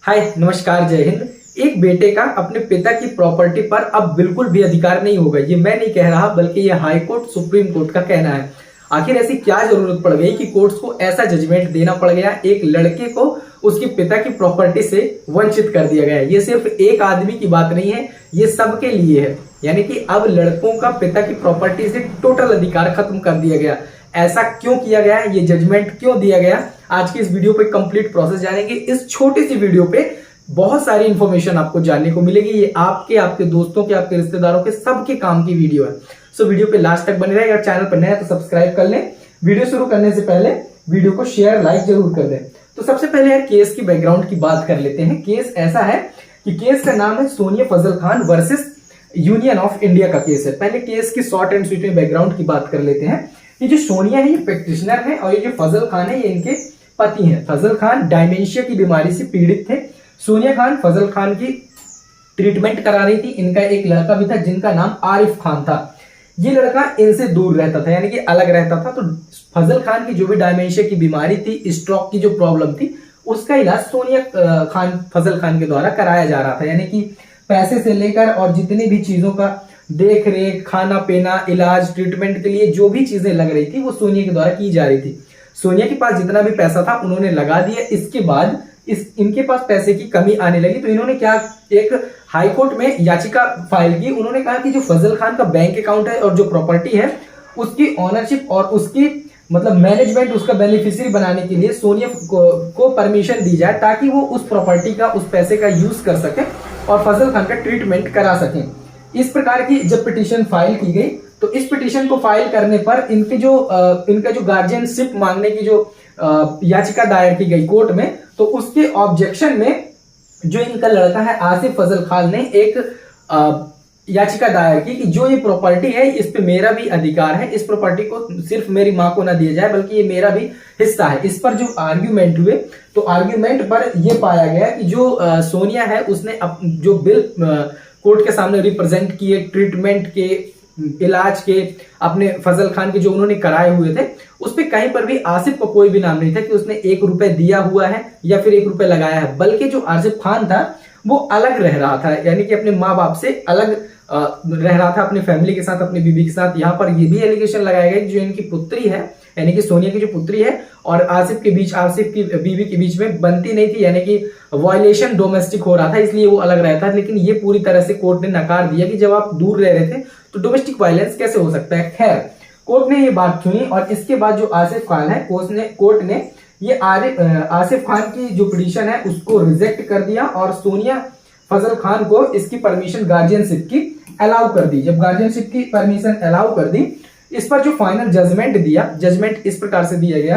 हाय नमस्कार जय हिंद। एक बेटे का अपने पिता की प्रॉपर्टी पर अब बिल्कुल भी अधिकार नहीं होगा, ये मैं नहीं कह रहा बल्कि ये हाई कोर्ट सुप्रीम कोर्ट का कहना है। आखिर ऐसी क्या जरूरत पड़ गई कि कोर्ट्स को ऐसा जजमेंट देना पड़ गया, एक लड़के को उसके पिता की प्रॉपर्टी से वंचित कर दिया गया। ये सिर्फ एक आदमी की बात नहीं है, ये सबके लिए है। यानी कि अब लड़कों का पिता की प्रॉपर्टी से टोटल अधिकार खत्म कर दिया गया। ऐसा क्यों किया गया, ये जजमेंट क्यों दिया गया, आज की इस वीडियो पे कंप्लीट प्रोसेस जानेंगे। इस छोटी सी वीडियो पे बहुत सारी इंफॉर्मेशन आपको जानने को मिलेगी। ये आपके दोस्तों के, आपके रिश्तेदारों के, सबके काम की वीडियो है। सो वीडियो पे लास्ट तक बने रहे। अगर चैनल पर नया है तो सब्सक्राइब कर लें। वीडियो शुरू करने से पहले वीडियो को शेयर लाइक जरूर कर दें। तो सबसे पहले यार केस की बैकग्राउंड की बात कर लेते हैं। केस ऐसा है कि केस का नाम है Sonia Fazal Khan versus Union of India का केस है। पहले केस की शॉर्ट एंड स्वीट में बैकग्राउंड की बात कर लेते हैं। ये जो सोनिया है ये प्रैक्टिशनर है और ये जो फजल खान है ये इनके पति हैं। फजल खान डायमेंशिया की बीमारी से पीड़ित थे। सोनिया खान फजल खान की ट्रीटमेंट करा रही थी। इनका एक लड़का भी था जिनका नाम आरिफ खान था। ये लड़का इनसे दूर रहता था, यानी कि अलग रहता था। तो फजल खान की जो भी डायमेंशिया की बीमारी थी, स्ट्रोक की जो प्रॉब्लम थी, उसका इलाज सोनिया खान फजल खान के द्वारा कराया जा रहा था। यानी कि पैसे से लेकर और जितनी भी चीजों का देख रेख, खाना पीना, इलाज, ट्रीटमेंट के लिए जो भी चीजें लग रही थी वो सोनिया के द्वारा की जा रही थी। सोनिया के पास जितना भी पैसा था उन्होंने लगा दिया। इसके बाद इनके पास पैसे की कमी आने लगी तो इन्होंने क्या, एक हाई कोर्ट में याचिका फाइल की। उन्होंने कहा कि जो फजल खान का बैंक अकाउंट है और जो प्रॉपर्टी है उसकी ऑनरशिप और उसकी मतलब मैनेजमेंट, उसका बेनिफिशियरी बनाने के लिए सोनिया को परमिशन दी जाए ताकि वो उस प्रॉपर्टी का, उस पैसे का यूज कर सके और फजल खान का ट्रीटमेंट करा सके। इस प्रकार की जब पिटीशन फाइल की गई तो इस पिटीशन को फाइल करने पर इनका जो गार्जियनशिप मांगने की जो याचिका दायर की गई कोर्ट में, तो उसके ऑब्जेक्शन में जो इनका लड़का है आसिफ फजल खान ने एक याचिका दायर की कि जो ये प्रॉपर्टी है इस पे मेरा भी अधिकार है, इस प्रॉपर्टी को सिर्फ मेरी मां को ना दिया जाए बल्कि ये मेरा भी हिस्सा है। इस पर जो आर्ग्यूमेंट हुए तो आर्ग्यूमेंट पर यह पाया गया कि जो सोनिया है उसने जो बिल कोर्ट के सामने रिप्रेजेंट किए, ट्रीटमेंट के, इलाज के, अपने फजल खान के जो उन्होंने कराए हुए थे, उस पर कहीं पर भी आसिफ को कोई भी नाम नहीं था कि उसने 1 रुपए दिया हुआ है या फिर 1 रुपए लगाया है। बल्कि जो आसिफ खान था वो अलग रह रहा था, यानी कि अपने माँ बाप से अलग रह रहा था, अपनी फैमिली के साथ, अपनी बीबी के साथ। यहाँ पर ये भी एलिगेशन लगाया गया कि जो इनकी पुत्री है, यानी कि सोनिया की जो पुत्री है और आसिफ के बीच, आसिफ की बीवी के बीच में बनती नहीं थी, यानी कि वायलेशन डोमेस्टिक हो रहा था, इसलिए वो अलग रहता है। लेकिन ये पूरी तरह से कोर्ट ने नकार दिया कि जब आप दूर रह रहे थे तो डोमेस्टिक वायलेंस कैसे हो सकता है। खैर, कोर्ट ने ये बात सुनी और इसके बाद जो आसिफ खान है कोर्ट ने ये आसिफ खान की जो पिटीशन है उसको रिजेक्ट कर दिया और सोनिया फजल खान को इसकी परमिशन गार्जियनशिप की अलाउ कर दी। जब गार्जियनशिप की परमिशन अलाउ कर दी, इस पर जो फाइनल जजमेंट दिया, जजमेंट इस प्रकार से दिया गया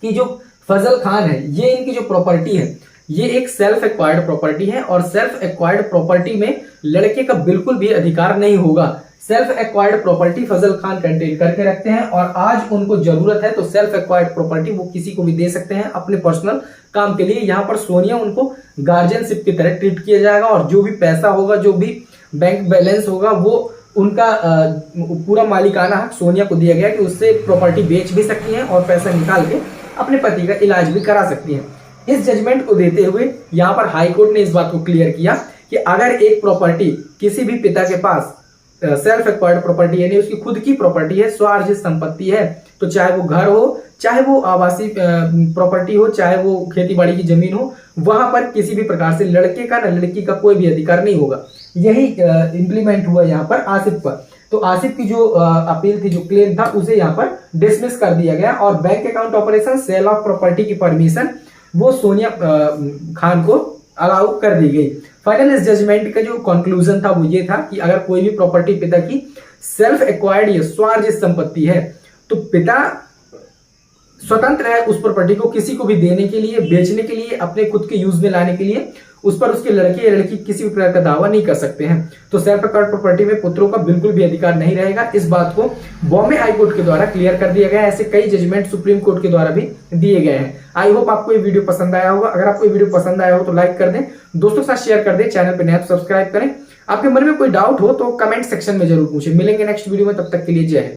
कि जो फजल खान है ये इनकी जो प्रॉपर्टी है ये एक सेल्फ एक्वायर्ड प्रॉपर्टी है और सेल्फ एक्वायर्ड प्रॉपर्टी में लड़के का बिल्कुल भी अधिकार नहीं होगा। सेल्फ एक्वायर्ड प्रॉपर्टी फजल खान कंटेन करके रखते हैं और आज उनको जरूरत है तो सेल्फ एक्वायर्ड प्रॉपर्टी वो किसी को भी दे सकते हैं अपने पर्सनल काम के लिए। यहाँ पर सोनिया उनको गार्जियनशिप की तरह ट्रीट किया जाएगा और जो भी पैसा होगा, जो भी बैंक बैलेंस होगा, वो उनका पूरा मालिकाना हक सोनिया को दिया गया कि उससे प्रॉपर्टी बेच भी सकती हैं और पैसा निकाल के अपने पति का इलाज भी करा सकती हैं। इस जजमेंट को देते हुए यहाँ पर हाई कोर्ट ने इस बात को क्लियर किया कि अगर एक प्रॉपर्टी किसी भी पिता के पास सेल्फ एक्वायर्ड प्रॉपर्टी यानी उसकी खुद की प्रॉपर्टी है, स्वार्जित संपत्ति है, तो चाहे वो घर हो, चाहे वो आवासीय प्रॉपर्टी हो, चाहे वो खेती बाड़ी की जमीन हो, वहां पर किसी भी प्रकार से लड़के का न लड़की का कोई भी अधिकार नहीं होगा। यही इंप्लीमेंट हुआ यहाँ पर आसिफ पर। तो आसिफ की जो अपील थी, जो क्लेम था, उसे यहाँ पर डिसमिस कर दिया गया और bank account operation, sale of property की परमिशन वो सोनिया खान को अलाउ कर दी गई। फाइनल इस जजमेंट का जो कंक्लूजन था वो ये था कि अगर कोई भी प्रॉपर्टी पिता की सेल्फ एक्वायर्ड या स्वार्जित संपत्ति है तो पिता स्वतंत्र है उस प्रॉपर्टी को किसी को भी देने के लिए, बेचने के लिए, अपने खुद के यूज में लाने के लिए। उस पर उसके लड़के या लड़की किसी भी प्रकार का दावा नहीं कर सकते हैं। तो सेल्फ एक्वायर्ड प्रॉपर्टी में पुत्रों का बिल्कुल भी अधिकार नहीं रहेगा। इस बात को बॉम्बे हाई कोर्ट के द्वारा क्लियर कर दिया गया है। ऐसे कई जजमेंट सुप्रीम कोर्ट के द्वारा भी दिए गए हैं। आई होप आपको ये वीडियो पसंद आया होगा। अगर आपको ये वीडियो पसंद आया हो तो लाइक कर दें, दोस्तों के साथ शेयर कर दें, चैनल पर नया तो सब्सक्राइब करें। आपके मन में कोई डाउट हो तो कमेंट सेक्शन में जरूर पूछें। मिलेंगे नेक्स्ट वीडियो में, तब तक के लिए जय हिंद।